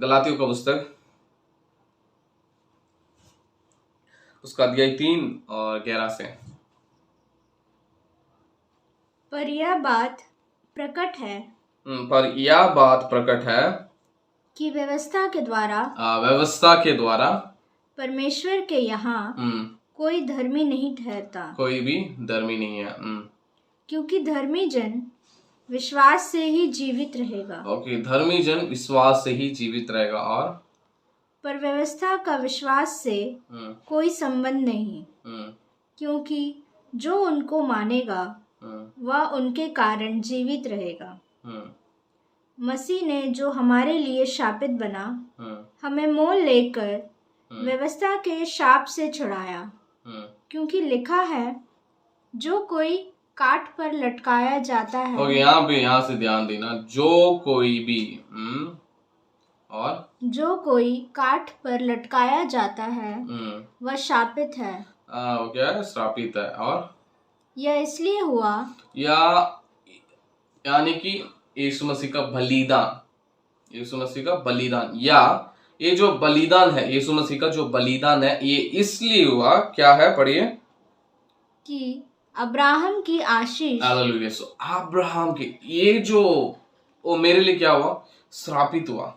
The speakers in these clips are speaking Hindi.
गलातियों का पुस्तक उसका अध्याय 3 और 11 से। पर यह बात प्रकट है कि व्यवस्था के द्वारा परमेश्वर के यहाँ कोई धर्मी नहीं ठहरता, कोई भी धर्मी नहीं है। क्योंकि धर्मी जन विश्वास से ही जीवित रहेगा। ओके, धर्मी जन विश्वास से ही जीवित रहेगा। और पर व्यवस्था का विश्वास से कोई संबंध नहीं, क्योंकि जो उनको मानेगा वह उनके कारण जीवित रहेगा। मसीह ने जो हमारे लिए शापित बना, हमें मोल लेकर व्यवस्था के शाप से छुड़ाया, क्योंकि लिखा है, जो कोई काठ पर लटकाया जाता है। ओके, यहाँ से ध्यान देना, जो कोई भी और जो कोई काठ पर लटकाया जाता है वह शापित है। क्या श्रापित है। और यह इसलिए हुआ यानी कि यीशु मसीह का बलिदान, या ये जो बलिदान है, यीशु मसीह का जो बलिदान है, ये इसलिए हुआ, क्या है, पढ़िए, कि अब्राहम की आशीष। हालेलुया। सो अब्राहम की ये जो वो मेरे लिए क्या हुआ, श्रापित हुआ।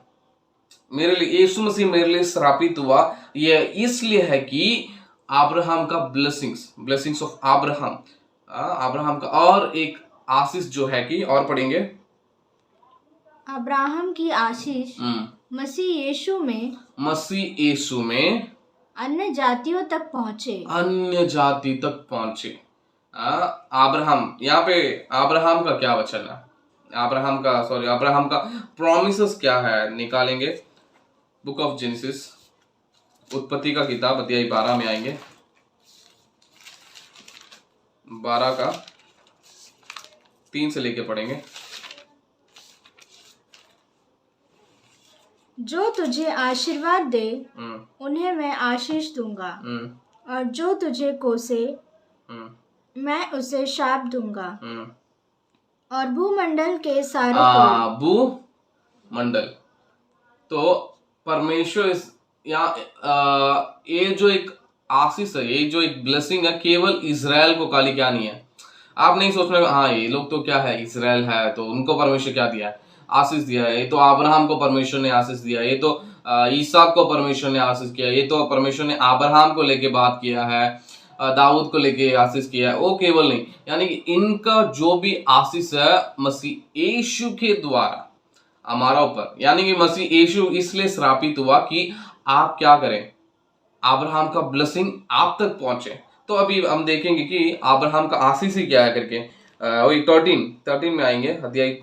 मेरे लिए यीशु मसीह मेरे लिए श्रापित हुआ। ये इसलिए है कि अब्राहम का ब्लेसिंग्स ऑफ अब्राहम का और एक आशीष जो है कि, और पढ़ेंगे, अब्राहम की आशीष मसीह यीशु में अन्य जातियों तक पहुंचे। अब्राहम, यहाँ पे अब्राहम का क्या वचन है, अब्राहम का प्रॉमिसेस क्या है, निकालेंगे। बुक ऑफ जेनेसिस, उत्पत्ति का किताब, अध्याय 12 में आएंगे। 12 का 3 से लेके पढ़ेंगे। जो तुझे आशीर्वाद दे उन्हें मैं आशीष दूंगा, और जो तुझे कोसे मैं उसे शाप दूंगा। और भूमंडल के सारे भूमंडल, तो परमेश्वर ये जो एक आशीष है, ये जो एक ब्लेसिंग है, केवल इजराइल को खाली क्या नहीं है। आप नहीं सोच रहे हाँ ये लोग तो क्या है, इजराइल है, तो उनको परमेश्वर क्या दिया है, आशीष दिया है। ये तो अब्राहम को परमेश्वर ने आशीष दिया, ये तो ईसाक को परमेश्वर ने आशीष किया, ये तो परमेश्वर ने अब्राहम को लेके बात किया है, दाऊद को लेके आशीष किया है। वो केवल नहीं, यानी कि इनका जो भी आशीष है मसीह यीशु के द्वारा हमारा ऊपर, यानी कि मसीह यीशु इसलिए श्रापित हुआ कि आप क्या करें, अब्राहम का ब्लेसिंग आप तक पहुंचे। तो अभी हम देखेंगे कि अब्राहम का आशीष ही क्या है करके। वही 13 में आएंगे, अध्याय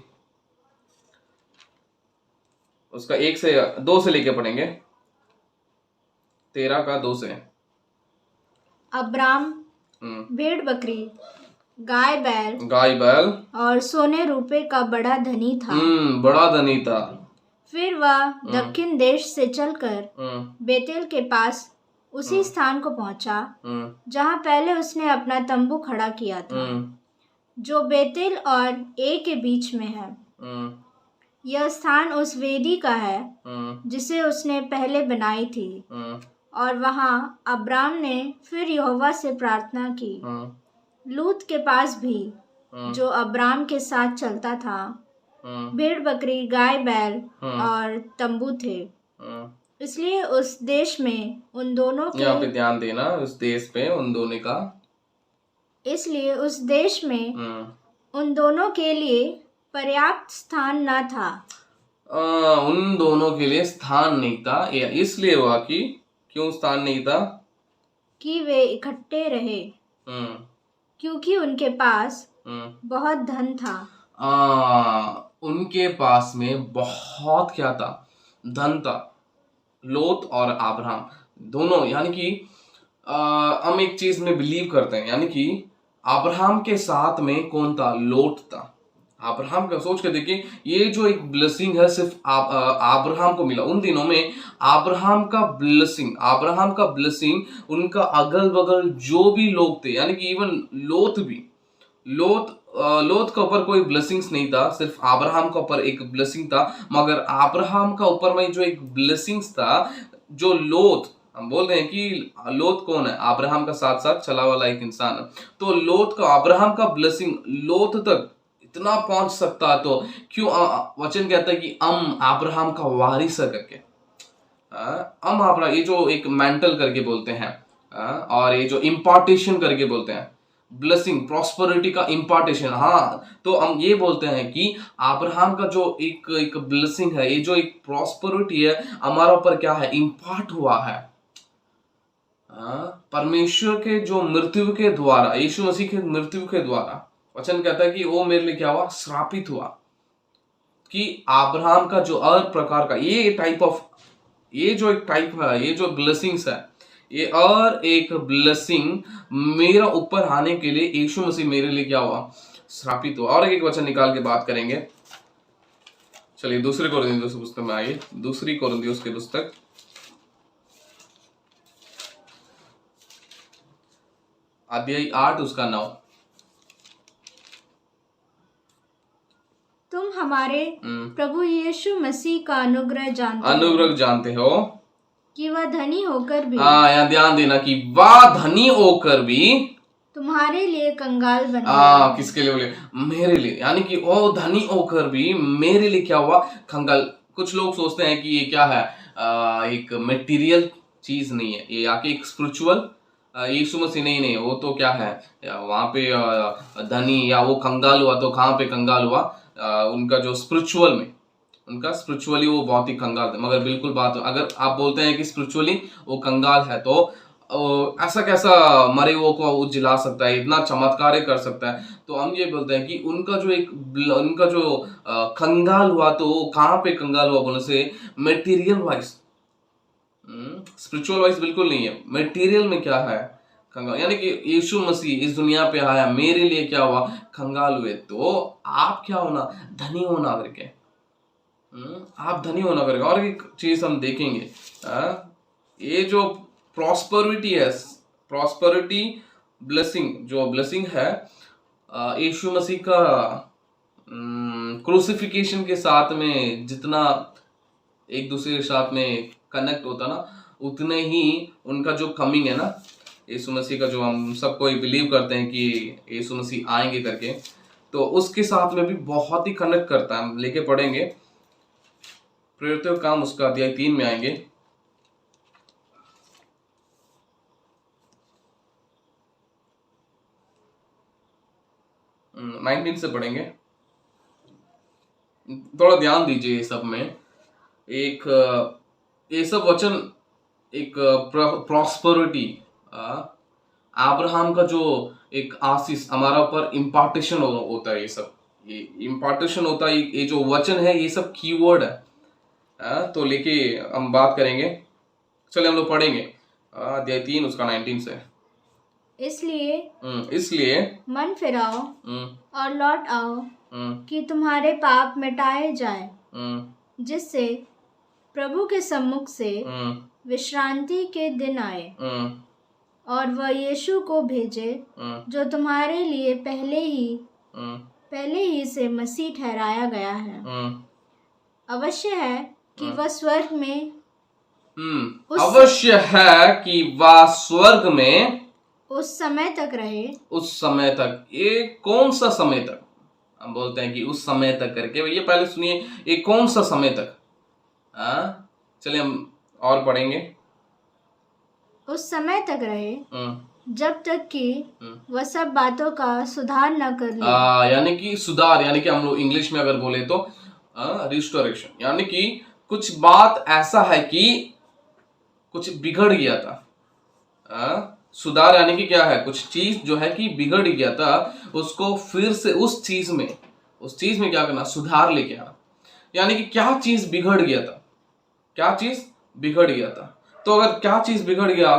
उसका 2 से लेके पढ़ेंगे, 13 का 2 से। अब्राम भेड़ बकरी, गाय बैल और सोने रूपे का बड़ा धनी था। फिर वह दक्षिण देश से चलकर बेतेल के पास उसी स्थान को पहुंचा जहां पहले उसने अपना तंबू खड़ा किया था, जो बेतेल और ए के बीच में है। यह स्थान उस वेदी का है जिसे उसने पहले बनाई थी। और वहां अब्राम ने फिर यहोवा से प्रार्थना की। लूत के पास भी, जो अब्राम के साथ चलता था, भेड़ बकरी, गाय बैल और तंबू थे। इसलिए उस देश में उन दोनों के, यहाँ पे ध्यान देना, उस देश पे उन दोनों का, इसलिए उस देश में उन दोनों के लिए पर्याप्त स्थान न था। उन दोनों के लिए स्थान नहीं था। इसलिए हुआ कि क्यों स्थान नहीं था, कि वे इकट्ठे रहे, क्योंकि उनके पास बहुत धन था। उनके पास में बहुत क्या था, धन था। लोत और अब्राहम दोनों, यानी कि हम एक चीज में बिलीव करते हैं, यानी कि अब्राहम के साथ में कौन था, लोत था। अब्राहम का सोच के देखिए, ये जो एक ब्लेसिंग है सिर्फ अब्राहम को मिला। उन दिनों में अब्राहम का ब्लेसिंग उनका अगल बगल जो भी लोग थे, यानी कि इवन लोत भी, लोत के ऊपर कोई ब्लेसिंग्स नहीं था, सिर्फ अब्राहम के ऊपर एक ब्लेसिंग था। मगर अब्राहम का ऊपर में जो एक ब्लेसिंग्स था, जो लोत, हम बोल रहे हैं कि लोत कौन है, अब्राहम का साथ साथ चला वाला एक इंसान है। तो लोत का, अब्राहम का ब्लेसिंग लोत तक इतना पहुंच सकता, तो क्यों वचन कहता है कि अब्राहम का वारिस है करके। अब्राहम, ये जो एक मेंटल करके बोलते हैं, और ये जो इम्पार्टेशन करके बोलते हैं, ब्लेसिंग प्रॉस्पेरिटी का इम्पार्टेशन। हाँ, तो हम ये बोलते हैं कि अब्राहम का जो एक ब्लेसिंग है, ये जो एक प्रॉस्पेरिटी है, हमारा ऊपर क्या है, इम्पार्ट हुआ है परमेश्वर के जो मृत्यु के द्वारा, यीशु मसीह के मृत्यु के द्वारा। वचन कहता है कि वो मेरे लिए क्या हुआ, श्रापित हुआ। कि अब्राहम का जो और प्रकार का ये टाइप ऑफ, ये जो एक टाइप है, ये जो ब्लेसिंग्स है, ये और एक ब्लेसिंग मेरा ऊपर आने के लिए यीशु मसीह मेरे लिए क्या हुआ, श्रापित हुआ। और एक वचन निकाल के बात करेंगे। चलिए दूसरे कोरिन्थियोस की पुस्तक में आइए, दूसरी कोरिन्थियोस की पुस्तक अध्याय 8 उसका 9। तुम हमारे प्रभु यीशु मसीह का अनुग्रह जानते हो कि वह धनी होकर भी, यहाँ ध्यान देना कि वह धनी होकर भी तुम्हारे लिए कंगाल बना। किसके लिए बोले, मेरे लिए, यानी कि वो धनी होकर भी मेरे लिए क्या हुआ, कंगाल। कुछ लोग सोचते हैं कि ये क्या है, एक मटेरियल चीज नहीं है, ये आके एक स्पिरिचुअल, यीशु मसीह नहीं, वो तो क्या है, वहां पे धनी या वो कंगाल हुआ, तो कहाँ पे कंगाल हुआ, उनका जो स्पिरिचुअल में, उनका स्पिरिचुअली वो बहुत ही कंगाल है। मगर बिल्कुल बात, अगर आप बोलते हैं कि स्पिरिचुअली वो कंगाल है, तो ऐसा कैसा मरे हुए को वो जिला सकता है, इतना चमत्कार कर सकता है। तो हम ये बोलते हैं कि उनका जो कंगाल हुआ, तो वो कहाँ पे कंगाल हुआ बोलने से, मटेरियल वाइज, स्पिरिचुअल वाइज बिल्कुल नहीं है, मटेरियल में क्या है, कंगाल। यानी कि यीशु मसीह इस दुनिया पे आया, मेरे लिए क्या हुआ, कंगाल हुए। तो आप क्या होना, धनी होना करके, आप धनी होना करके। और एक चीज हम देखेंगे, ये जो प्रॉस्पेरिटी है, प्रॉस्पेरिटी ब्लेसिंग, जो ब्लेसिंग है यीशु मसीह का क्रूसिफिकेशन के साथ में जितना एक दूसरे के साथ में कनेक्ट होता ना, उतने ही उनका जो कमिंग है ना, यीशु मसीह का, जो हम सब कोई बिलीव करते हैं कि यीशु मसीह आएंगे करके, तो उसके साथ में भी बहुत ही कनेक्ट करता है। हम लेके पढ़ेंगे प्रेरितों का काम, उसका अध्याय 3 में आएंगे। हम्म, 19 से पढ़ेंगे। थोड़ा ध्यान दीजिए ये सब में, एक ये सब वचन एक प्रॉस्पेरिटी, अब्राहम का जो एक आशीष हमारा ऊपर इम्पार्टेशन होता है, ये सब ये इम्पार्टेशन होता है, ये जो वचन है, ये सब कीवर्ड है। तो लेके हम बात करेंगे। चलिए हम लोग पढ़ेंगे अध्याय 3 उसका 19 से। इसलिए मन फिराओ और लौट आओ कि तुम्हारे पाप मिटाए जाए, जिससे प्रभु के सम्मुख से विश्रांति के दिन आए, और वह यीशु को भेजे जो तुम्हारे लिए पहले ही से मसीह ठहराया गया है। अवश्य है कि वह स्वर्ग में उस समय तक रहे। उस समय तक, ये कौन सा समय तक, हम बोलते हैं कि उस समय तक करके, भैया पहले सुनिए ये कौन सा समय तक। चलिए हम और पढ़ेंगे। उस समय तक रहे जब तक कि वह सब बातों का सुधार न कर ले। यानी कि सुधार, यानी कि हम लोग इंग्लिश में अगर बोले तो रिस्टोरेशन, यानी कि कुछ बात ऐसा है कि कुछ बिगड़ गया था। सुधार यानी कि क्या है, कुछ चीज जो है कि बिगड़ गया था, उसको फिर से उस चीज में क्या करना, सुधार लेके आना। यानी कि क्या चीज बिगड़ गया था, क्या चीज बिगड़ गया था। तो अगर क्या चीज बिगड़ गया,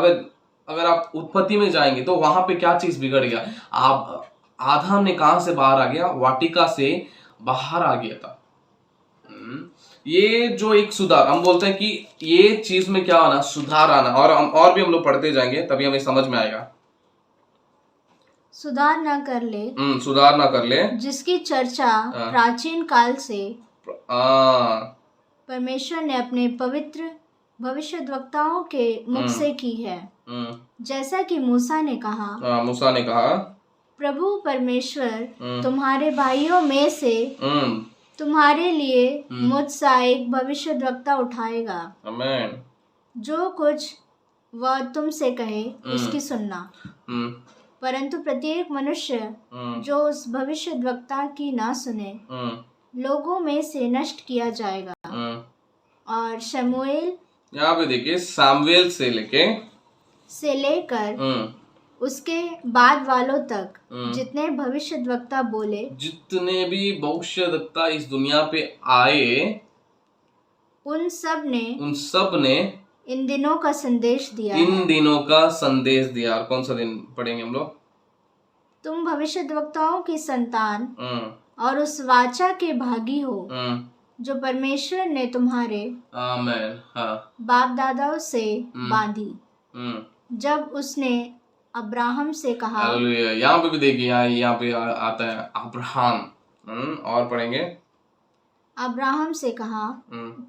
अगर आप उत्पत्ति में जाएंगे तो वहां पे क्या चीज बिगड़ गया, आप आदम ने कहां से बाहर आ गया, वाटिका से बाहर आ गया था। ये जो एक सुधार, हम बोलते हैं कि ये चीज में क्या आना, सुधार आना। और भी हम लोग पढ़ते जाएंगे तभी हमें समझ में आएगा। सुधार न कर ले, सुधार ना कर ले, जिसकी चर्चा प्राचीन काल से परमेश्वर ने अपने पवित्र भविष्यद्वक्ताओं के मुख से की है। जैसा कि मूसा ने कहा, प्रभु परमेश्वर तुम्हारे भाइयों में से तुम्हारे लिए मुझसा एक भविष्यद्वक्ता उठाएगा। आमीन। जो कुछ वह तुमसे कहे उसकी सुनना, परंतु प्रत्येक मनुष्य जो उस भविष्यद्वक्ता की ना सुने लोगों में से नष्ट किया जाएगा। और शमूएल, यहाँ पे देखिए, सामुएल से लेकर उसके बाद वालों तक जितने भविष्यद्वक्ता बोले, जितने भी भविष्यद्वक्ता इस दुनिया पे आए, उन सब ने इन दिनों का संदेश दिया। और कौन सा दिन पढ़ेंगे हम लोग? तुम भविष्यद्वक्ताओं की संतान और उस वाचा के भागी हो जो परमेश्वर ने तुम्हारे बाप दादाओं से बांधी, जब उसने अब्राहम से कहा। यहाँ पे भी देखिए, यहाँ पे आता है अब्राहम। और पढ़ेंगे, अब्राहम से कहा,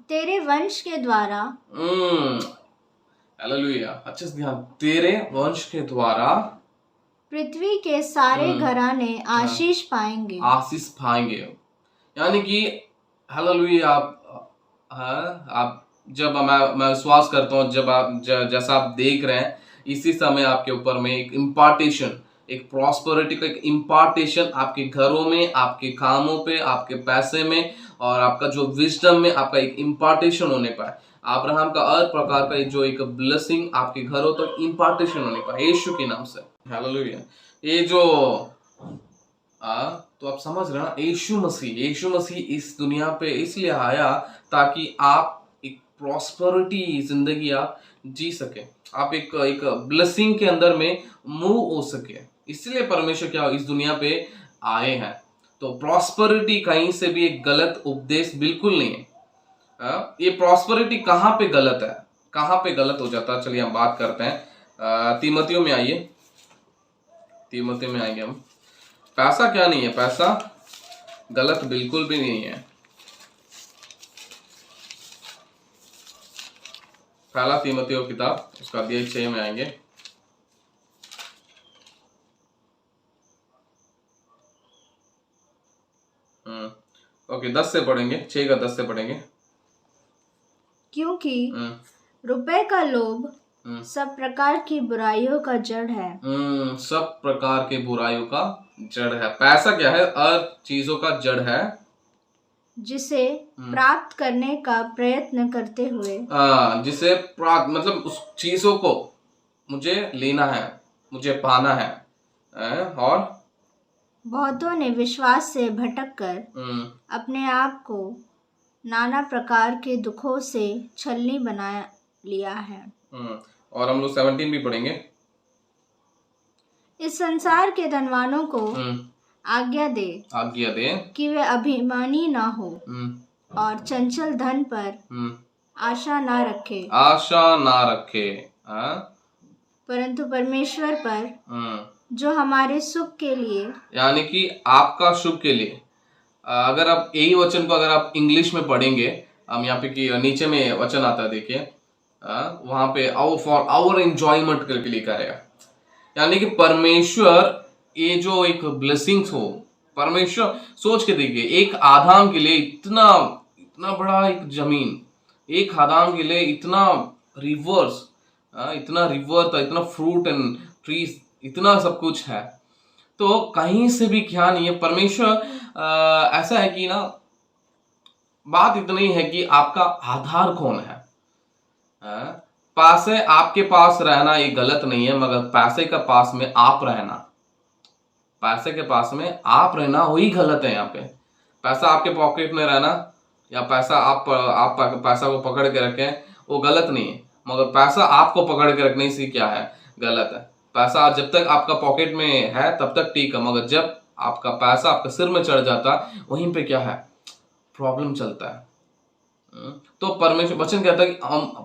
तेरे वंश के द्वारा, हालेलुया, अच्छे से ध्यान, तेरे वंश के द्वारा पृथ्वी के सारे घराने आशीष पाएंगे। यानी कि हालेलुया, आप जब मैं विश्वास करता हूँ, जब आप जैसा आप देख रहे हैं, इसी समय आपके ऊपर में एक इम्पार्टेशन, एक प्रॉस्पेरिटी का एक इम्पार्टेशन आपके घरों में, आपके कामों पे, आपके पैसे में और आपका जो विजडम में आपका एक इम्पार्टेशन होने पाए। अब्राहम का हर प्रकार का जो एक ब्लेसिंग आपके घरों तक इम्पार्टेशन होने पाए यीशु के नाम से। हालेलुया। ये जो तो आप समझ रहे ना, यीशु मसीह इस दुनिया पे इसलिए आया ताकि आप एक प्रॉस्पेरिटी जिंदगी आप जी सके, आप एक ब्लेसिंग के अंदर में मूव हो सके। इसलिए परमेश्वर क्या इस दुनिया पे आए हैं। तो प्रॉस्पेरिटी कहीं से भी एक गलत उपदेश बिल्कुल नहीं है। ये प्रॉस्पेरिटी कहाँ पे गलत है, कहाँ पे गलत हो जाता है, चलिए हम बात करते हैं। तीमोथियों में आइए, तीमोथियों में आएंगे हम। पैसा क्या नहीं है, पैसा गलत बिल्कुल भी नहीं है। पहला तीमोथियों किताब उसका अध्याय 6 में आएंगे। ओके, 10 से पढ़ेंगे, 6 का 10 से पढ़ेंगे। क्योंकि रुपए का लोभ सब प्रकार की बुराइयों का जड़ है। सब प्रकार के बुराइयों का जड़ है। पैसा क्या है? हर चीजों का जड़ है, जिसे प्राप्त करने का प्रयत्न करते हुए, जिसे प्राप्त मतलब उस चीजों को मुझे लेना है, मुझे पाना है। और बहुतों ने विश्वास से भटककर अपने आप को नाना प्रकार के दुखों से छलनी बना लिया है। और हम लोग 17 भी पढ़ेंगे। इस संसार के धनवानों को आज्ञा दे कि वे अभिमानी ना हो और चंचल धन पर आशा ना रखे, परंतु परमेश्वर पर जो हमारे सुख के लिए, यानी कि आपका सुख के लिए। अगर आप यही वचन को अगर आप इंग्लिश में पढ़ेंगे, हम यहाँ पे कि नीचे में वचन आता है, देखिए वहां पे फॉर आवर एंजॉयमेंट करके लिखा रहेगा। यानी कि परमेश्वर ये जो एक ब्लेसिंग्स हो, परमेश्वर सोच के देखिए, एक आदम के लिए इतना बड़ा एक जमीन, एक आदम के लिए इतना रिवर्स, इतना रिवर था, इतना फ्रूट एंड ट्रीज, इतना सब कुछ है। तो कहीं से भी क्या नहीं है। परमेश्वर ऐसा है कि ना, बात इतनी है कि आपका आधार कौन है। पैसे आपके पास रहना ये गलत नहीं है, मगर पैसे के पास में आप रहना, पैसे के पास में आप रहना वही गलत है। यहाँ पे पैसा आपके पॉकेट में रहना या पैसा आप पैसा को पकड़ के रखें, वो गलत नहीं है, मगर पैसा आपको पकड़ के रखने से क्या है, गलत है। पैसा जब तक आपका पॉकेट में है तब तक ठीक है, मगर जब आपका पैसा आपका सिर में चढ़ जाता वहीं पे क्या है, प्रॉब्लम चलता है। तो परमेश्वर वचन कहता है कि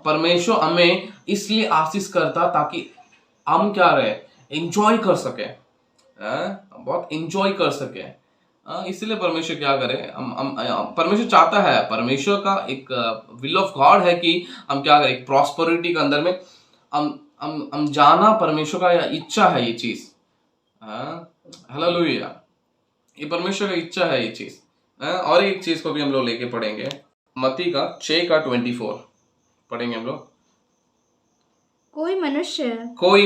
परमेश्वर हमें इसलिए आशीष करता ताकि हम क्या रहे, एंजॉय कर सके। बहुत इंजॉय कर सके। इसलिए परमेश्वर क्या करे, परमेश्वर चाहता है, परमेश्वर का एक विल ऑफ गॉड है कि हम क्या करें, प्रॉस्पेरिटी के अंदर में हम जाना, परमेश्वर का इच्छा है ये चीज। हालेलुया, ये परमेश्वर का इच्छा है ये चीज। और एक चीज को भी हम लोग लेके पढ़ेंगे, मत्ती का 6:24 पढ़ेंगे हम लोग। कोई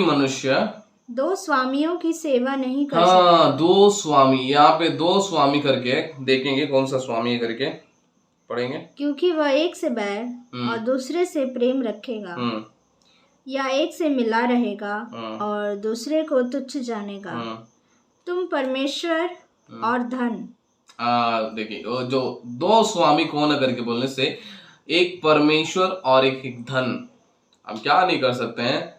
मनुष्य दो स्वामियों की सेवा नहीं कर सकता। हाँ, दो स्वामी, यहाँ पे दो स्वामी करके देखेंगे, कौन सा स्वामी है करके पढ़ेंगे। क्योंकि वह एक से बैर और दूसरे से प्रेम रखेगा, या एक से मिला रहेगा और दूसरे को तुच्छ जानेगा। तुम परमेश्वर और धन। देखिए, जो दो स्वामी कौन है करके बोलने से, एक परमेश्वर और एक धन। हम क्या नहीं कर सकते हैं,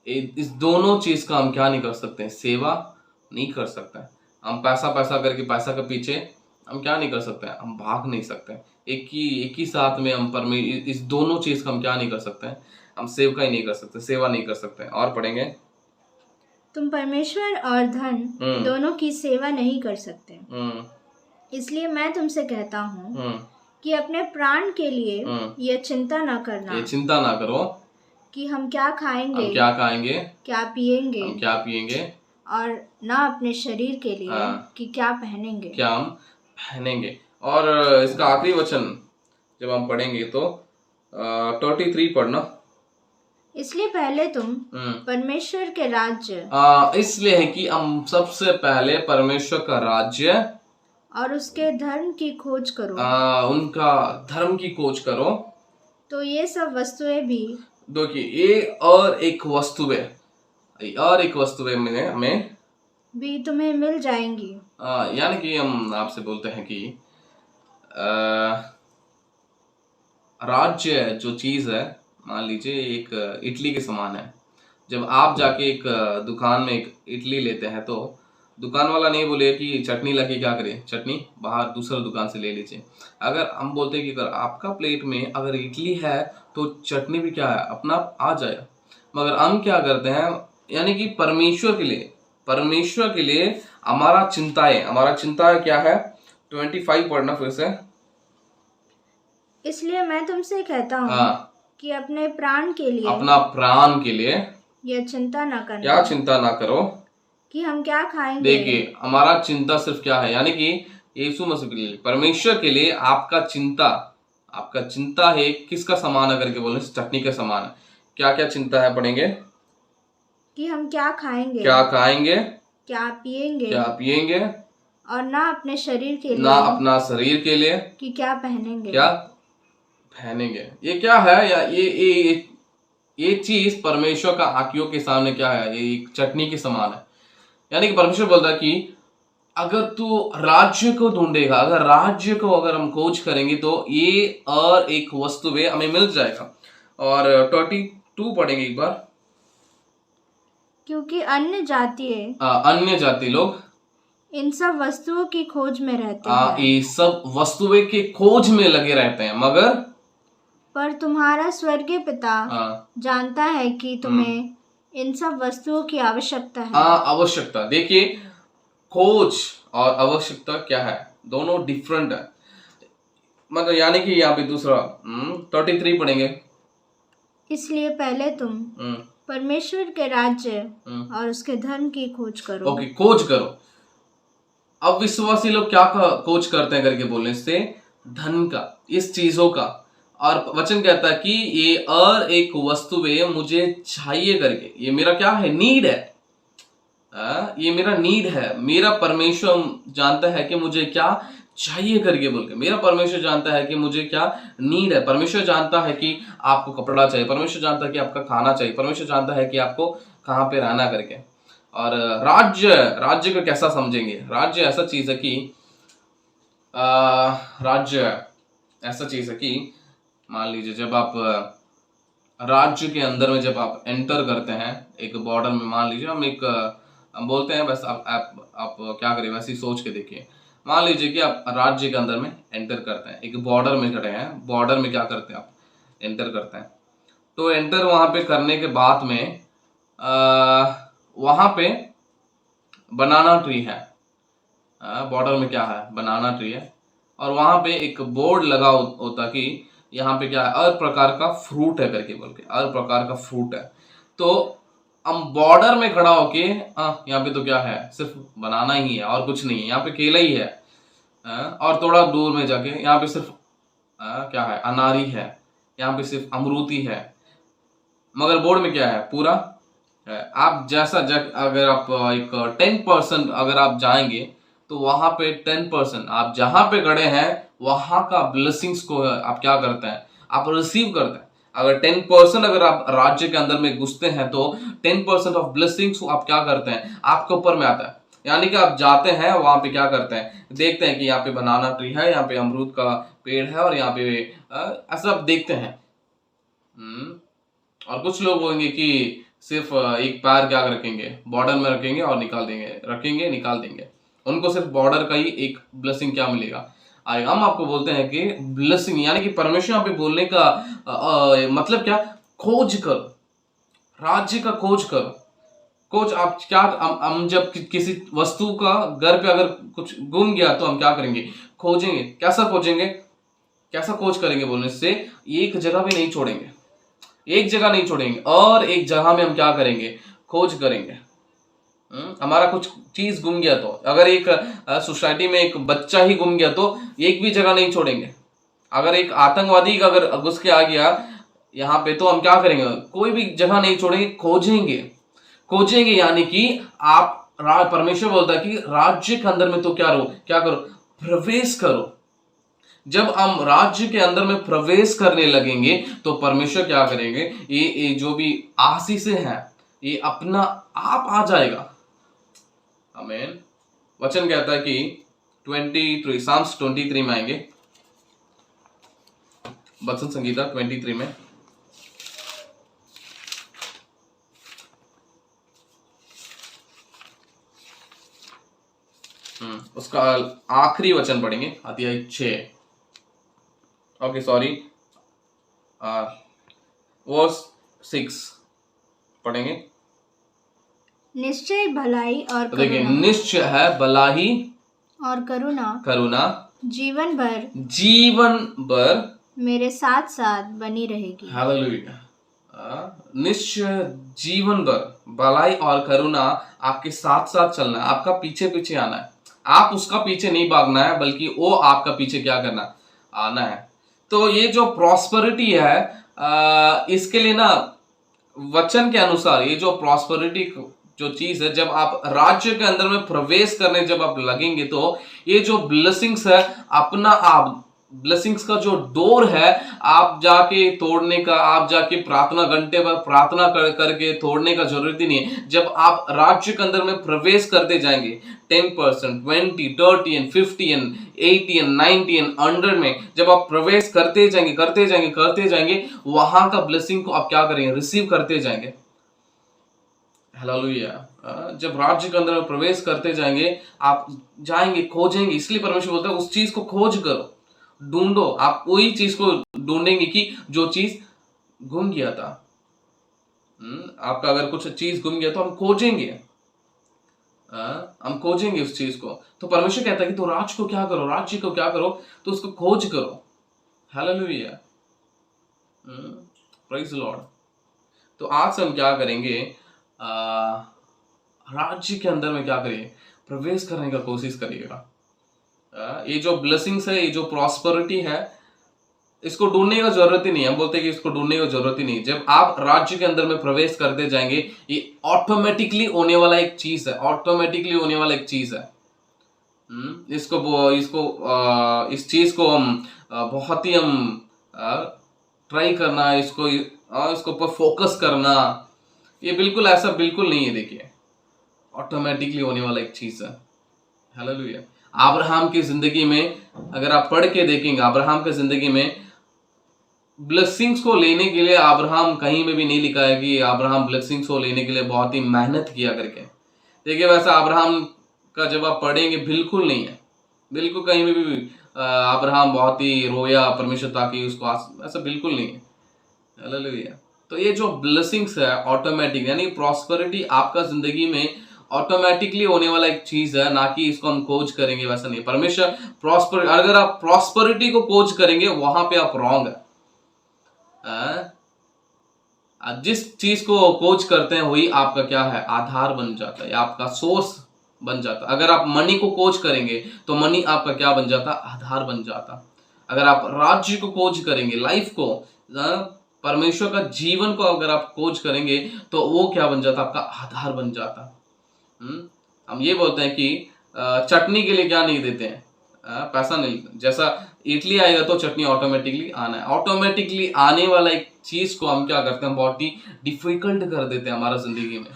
इस दोनों चीज का हम क्या नहीं कर सकते हैं, सेवा नहीं कर सकते हैं। हम पैसा करके, पैसा के पीछे हम क्या नहीं कर सकते हैं, हम भाग नहीं सकते हैं। एक ही साथ में हम इस दोनों चीज का हम क्या नहीं कर सकते हैं, हम सेवा ही नहीं कर सकते, सेवा नहीं कर सकते हैं। और पढ़ेंगे, तुम परमेश्वर और धन दोनों की सेवा नहीं कर सकते। इसलिए मैं तुमसे कहता हूँ कि अपने प्राण के लिए यह चिंता ना करना, ये चिंता ना करो कि हम क्या खाएंगे, क्या पिएंगे, और ना अपने शरीर के लिए कि क्या पहनेंगे। और इसका आखिरी वचन जब हम पढ़ेंगे तो 33 पढ़ना। इसलिए पहले तुम परमेश्वर के राज्य, इसलिए है कि हम सबसे पहले परमेश्वर का राज्य और उसके धर्म की खोज करो, उनका धर्म की खोज करो, तो ये सब वस्तुएं भी, देखिए, ये और एक वस्तुएं में हमें भी तुम्हें मिल जाएंगी। यानी कि हम आपसे बोलते हैं कि राज्य जो चीज है, मान लीजिए एक इडली के समान है। जब आप जाके एक दुकान में एक इडली लेते हैं तो दुकान वाला नहीं बोले कि चटनी लगे, क्या करे, चटनी बाहर दूसरा दुकान से ले लीजिए। अगर हम बोलते हैं कि अगर आपका प्लेट में अगर इडली है तो चटनी भी क्या है, अपना आ जाएगा। मगर हम क्या करते हैं, यानी कि परमेश्वर के लिए हमारा चिंता है क्या है। 25 पढ़ना फिर से। इसलिए मैं तुमसे कहता हूँ कि अपने प्राण के लिए यह चिंता ना करना, क्या चिंता ना करो कि हम क्या खाएंगे। देखिए, हमारा चिंता सिर्फ क्या है, यानी कि यीशु मसीह के लिए, परमेश्वर के लिए आपका चिंता है किसका समान है करके बोलने से, चटनी का समान है। क्या क्या चिंता है पढ़ेंगे, कि हम क्या खाएंगे, क्या पिएंगे, और ना अपने शरीर के लिए कि क्या पहनेंगे। ये क्या है, या ये चीज परमेश्वर का आंखों के सामने क्या है, ये एक चटनी के समान है। यानी कि परमेश्वर बोलता है कि अगर तू राज्य को ढूंढेगा, अगर हम खोज करेंगे तो ये और एक वस्तु में हमें मिल जाएगा। और 32 पढ़ेंगे एक बार। क्योंकि अन्य जाति लोग इन सब वस्तुओं की खोज में रहते हैं, ये सब वस्तुएं के खोज में लगे रहते हैं, मगर पर तुम्हारा स्वर्गीय पिता जानता है कि तुम्हें इन सब वस्तुओं की आवश्यकता है। आवश्यकता, देखिए, खोज और आवश्यकता क्या है, दोनों डिफरेंट है। मतलब यानी कि यहाँ पे दूसरा 33 पढ़ेंगे। इसलिए पहले तुम परमेश्वर के राज्य और उसके धर्म की खोज करो। ओके, खोज करो। अब विश्वासी लोग क्या खोज करते हैं करके बोलने से, धन का, इस चीजों का। और वचन कहता है कि ये और एक वस्तु मुझे चाहिए करके, ये मेरा क्या है, नीड है। ये मेरा नीड है। मेरा परमेश्वर जानता है कि मुझे क्या चाहिए करके बोल के, मेरा परमेश्वर जानता है कि मुझे क्या नीड है। परमेश्वर जानता है कि आपको कपड़ा चाहिए, परमेश्वर जानता है कि आपका खाना चाहिए, परमेश्वर जानता है कि आपको कहाँ पे रहना करके। और राज्य को कैसा समझेंगे, राज्य ऐसा चीज है कि मान लीजिए जब आप राज्य के अंदर में जब आप एंटर करते हैं एक बॉर्डर में, मान लीजिए हम बोलते हैं, बस आप क्या करें वैसे ही सोच के देखिए। मान लीजिए कि आप राज्य के अंदर में एंटर करते हैं, एक बॉर्डर में खड़े हैं, बॉर्डर में क्या करते हैं, आप एंटर करते हैं। तो एंटर वहां पे करने के बाद में वहां पे बनाना ट्री है, बॉर्डर में क्या है, बनाना ट्री है, और वहां पे एक बोर्ड लगा होता कि यहाँ पे क्या है, हर प्रकार का फ्रूट है करके बोल के, हर प्रकार का फ्रूट है। तो हम बॉर्डर में खड़ा होके यहाँ पे तो क्या है, सिर्फ बनाना ही है और कुछ नहीं है, यहाँ पे केला ही है, और थोड़ा दूर में जाके यहाँ पे सिर्फ क्या है, अनारी है, यहाँ पे सिर्फ अमरूती है, मगर बोर्ड में क्या है, पूरा है। आप जैसा अगर आप एक 10% अगर आप जाएंगे तो वहां पे 10% आप जहां पे खड़े हैं वहां का ब्लेसिंग्स को आप क्या करते हैं, आप रिसीव करते हैं। अगर 10% अगर आप राज्य के अंदर में घुसते हैं तो 10% ऑफ ब्लेसिंग्स को आप क्या करते हैं, आपके ऊपर में आता है। यानी कि आप जाते हैं वहां पे क्या करते हैं, देखते हैं कि यहाँ पे बनाना ट्री है, यहाँ पे अमरूद का पेड़ है, और यहाँ पे ऐसा आप देखते हैं। और कुछ लोग होंगे कि सिर्फ एक पैर क्या रखेंगे, बॉर्डर में रखेंगे और निकाल देंगे, रखेंगे निकाल देंगे, उनको सिर्फ बॉर्डर का ही एक ब्लेसिंग क्या मिलेगा। हम आपको बोलते हैं कि ब्लेसिंग यानी कि परमेश्वर यहाँ पे बोलने का मतलब क्या, खोज करो, राज्य का खोज करो। खोज आप क्या, हम जब किसी वस्तु का घर पे अगर कुछ गुम गया तो हम क्या करेंगे, खोजेंगे। कैसा खोजेंगे, कैसा खोज करेंगे बोलने से, एक जगह भी नहीं छोड़ेंगे, एक जगह नहीं छोड़ेंगे, और एक जगह में हम क्या करेंगे, खोज करेंगे। हमारा कुछ चीज गुम गया तो, अगर एक सोसाइटी में एक बच्चा ही गुम गया तो एक भी जगह नहीं छोड़ेंगे। अगर एक आतंकवादी का अगर घुस के आ गया यहाँ पे तो हम क्या करेंगे, कोई भी जगह नहीं छोड़ेंगे, खोजेंगे। खोजेंगे यानी कि आप, परमेश्वर बोलता है कि राज्य के अंदर में तो क्या करो, प्रवेश करो। जब हम राज्य के अंदर में प्रवेश करने लगेंगे तो परमेश्वर क्या करेंगे, ये जो भी आशीषें हैं ये अपना आप आ जाएगा। आमीन। वचन कहता है कि 23 साम्स 23 में आएंगे, वचन संगीता 23 में, उसका आखिरी वचन पढ़ेंगे, अध्याय 6, ओके सॉरी, वर्स 6 पढ़ेंगे। निश्चय भलाई और तो देखिए, निश्चय है भलाई और करुणा जीवन भर मेरे साथ साथ बनी रहेगी। हालेलुया। निश्चय जीवन भर भलाई और करुणा आपके साथ साथ चलना है, आपका पीछे पीछे आना है। आप उसका पीछे नहीं भागना है, बल्कि वो आपका पीछे क्या करना, आना है। तो ये जो प्रॉस्पेरिटी है, इसके लिए ना वचन के अनुसार ये जो प्रॉस्पेरिटी जो चीज है, जब आप राज्य के अंदर में प्रवेश करने जब आप लगेंगे तो ये जो ब्लेसिंग्स है, अपना आप ब्लेसिंग्स का जो डोर है आप जाके तोड़ने का, आप जाके प्रार्थना घंटे पर प्रार्थना करके तोड़ने का जरूरत ही नहीं है। जब आप राज्य के अंदर में प्रवेश करते जाएंगे 10%, 20, 30, 50, 80, 90, 100 में जब आप प्रवेश करते जाएंगे वहां का ब्लेसिंग को आप क्या करेंगे, रिसीव करते जाएंगे। हालेलुया। जब राज्य के अंदर प्रवेश करते जाएंगे आप जाएंगे, खोजेंगे। इसलिए परमेश्वर बोलता है उस चीज को खोज करो, ढूंढो। आप वही चीज को ढूंढेंगे कि जो चीज गुम गया था। आपका अगर कुछ चीज गुम गया तो हम खोजेंगे उस चीज को। तो परमेश्वर कहता है कि तो राज्य को क्या करो, तो उसको खोज करो। Hallelujah, praise the Lord. तो आज हम क्या करेंगे, राज्य के अंदर में क्या करिए, प्रवेश करने का कोशिश करिएगा। ये जो ब्लेसिंग्स है, ये जो प्रॉस्पेरिटी है, इसको ढूंढने का जरूरत ही नहीं है। हम बोलते हैं कि इसको ढूंढने की जरूरत ही नहीं। जब आप राज्य के अंदर में प्रवेश करते जाएंगे ये ऑटोमेटिकली होने वाला एक चीज है, इस चीज को हम बहुत ही ट्राई करना, इसको पर फोकस करना, ये बिल्कुल ऐसा बिल्कुल नहीं है। देखिए, ऑटोमेटिकली होने वाला एक चीज है। हालेलुया। अब्राहम की जिंदगी में अगर आप पढ़ के देखेंगे, अब्राहम की जिंदगी में ब्लेसिंग्स को लेने के लिए अब्राहम कहीं में भी नहीं लिखा है कि अब्राहम ब्लेसिंग्स को लेने के लिए बहुत ही मेहनत किया करके। देखिए, वैसा अब्राहम का जब आप पढ़ेंगे बिल्कुल नहीं है, बिल्कुल कहीं में भी अब्राहम बहुत ही रोया परमेश्वर ताकि उसको, ऐसा बिल्कुल नहीं है। हालेलुया। तो ये जो ब्लेसिंग्स है ऑटोमेटिक, यानी प्रॉस्पेरिटी आपका जिंदगी में ऑटोमेटिकली होने वाला एक चीज है, ना कि इसको हम खोज करेंगे, वैसा नहीं। परमेश्वर प्रॉस्पर, अगर आप प्रॉस्पेरिटी को खोज करेंगे वहां पे आप रॉन्ग है। जिस चीज को खोज करते हैं वही आपका क्या है, आधार बन जाता है, आपका सोर्स बन जाता। अगर आप मनी को खोज करेंगे तो मनी आपका क्या बन जाता, आधार बन जाता। अगर आप राज्य को खोज करेंगे, लाइफ को, परमेश्वर का जीवन को अगर आप खोज करेंगे तो वो क्या बन जाता, आपका आधार बन जाता। हम ये बोलते हैं कि चटनी के लिए क्या नहीं देते हैं, पैसा नहीं। जैसा इडली आएगा तो चटनी ऑटोमेटिकली आना है। ऑटोमेटिकली आने वाला एक चीज को हम क्या करते हैं, बहुत ही डिफिकल्ट कर देते हैं हमारा जिंदगी में,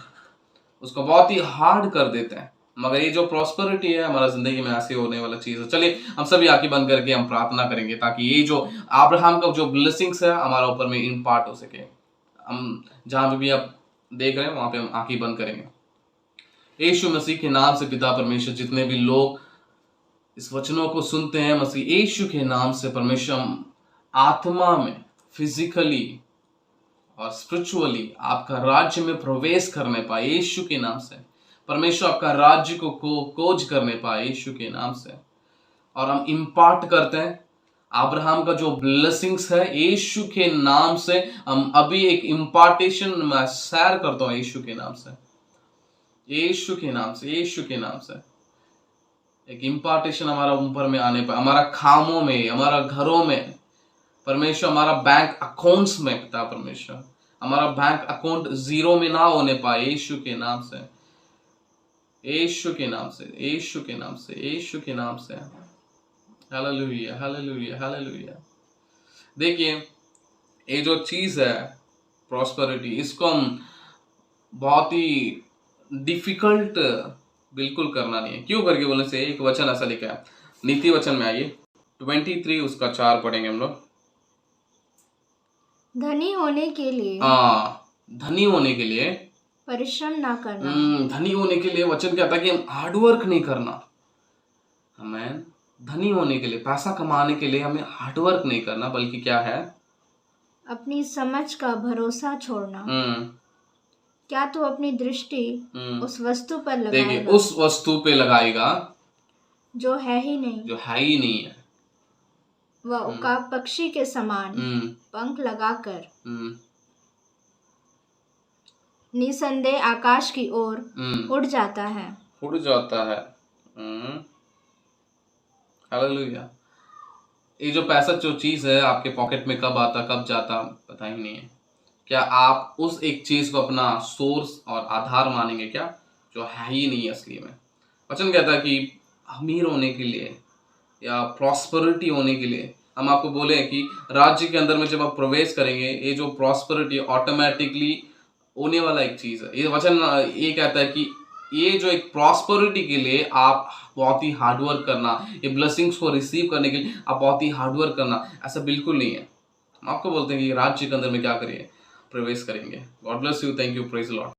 उसको बहुत ही हार्ड कर देते हैं। मगर ये जो प्रॉस्पेरिटी है हमारा जिंदगी में ऐसे होने वाला चीज है। चलिए हम सभी आंखें बंद करके हम प्रार्थना करेंगे ताकि ये जो अब्राहम का जो ब्लेसिंग्स है हमारा ऊपर में इम्पार्ट हो सके। हम जहां पे भी आप देख रहे हैं वहां पे हम आंखें बंद करेंगे। यीशु मसीह के नाम से पिता परमेश्वर, जितने भी लोग इस वचनों को सुनते हैं, मसीह यीशु के नाम से परमेश्वर आत्मा में, फिजिकली और स्पिरिचुअली आपका राज्य में प्रवेश करने पाए यीशु के नाम से। परमेश्वर आपका राज्य को खोज करने पाए यीशु के नाम से। और हम इम्पार्ट करते हैं अब्राहम का जो ब्लेसिंग्स है यीशु के नाम से। हम अभी एक इम्पार्टेशन में शेयर करता हूं यीशु के नाम से, यीशु के नाम से, यीशु के नाम से एक इम्पार्टेशन हमारा ऊपर में आने पर, हमारा खामों में, हमारा घरों में, परमेश्वर हमारा बैंक अकाउंट्स में, पिता परमेश्वर हमारा बैंक अकाउंट जीरो में ना होने पाए यीशु के नाम से, यीशु के नाम से, यीशु के नाम से, यीशु के नाम से। Hallelujah, hallelujah, hallelujah. देखिए ये जो चीज है प्रॉस्पेरिटी, इसको हम बहुत ही डिफिकल्ट बिल्कुल करना नहीं है। क्यों करके बोलने से, एक वचन ऐसा लिखा है नीति वचन में, आइए 23 उसका 4 पढ़ेंगे हम लोग। धनी होने के लिए, धनी होने के लिए परिश्रम ना करना। धनी होने के लिए वचन कहता है कि हम हार्डवर्क नहीं करना। हमें धनी होने के लिए, पैसा कमाने के लिए हमें हार्डवर्क नहीं करना, बल्कि क्या है, अपनी समझ का भरोसा छोड़ना। क्या तू अपनी दृष्टि उस वस्तु पर लगाएगा, देखिए उस वस्तु पे लगाएगा जो है ही नहीं, जो है ही नहीं है। वह उकाब पक्षी के समान पंख लगाकर निसंदेह आकाश की ओर उड़ जाता है, उड़ जाता है। हालेलुया। ये जो पैसा जो चीज है आपके पॉकेट में कब आता कब जाता पता ही नहीं है। क्या आप उस एक चीज को अपना सोर्स और आधार मानेंगे क्या, जो है ही नहीं असली में। वचन कहता है कि अमीर होने के लिए या प्रॉस्पेरिटी होने के लिए हम आपको बोले कि राज्य के अंदर में जब आप प्रवेश करेंगे, ये जो प्रॉस्पेरिटी ऑटोमेटिकली होने वाला एक चीज है। ये वचन ये कहता है कि ये जो एक प्रॉस्पेरिटी के लिए आप बहुत ही हार्डवर्क करना, ये ब्लेसिंग्स को रिसीव करने के लिए आप बहुत ही हार्डवर्क करना, ऐसा बिल्कुल नहीं है। हम आपको बोलते हैं कि राज्य के अंदर में क्या करिए, प्रवेश करेंगे। God bless you, thank you, praise Lord.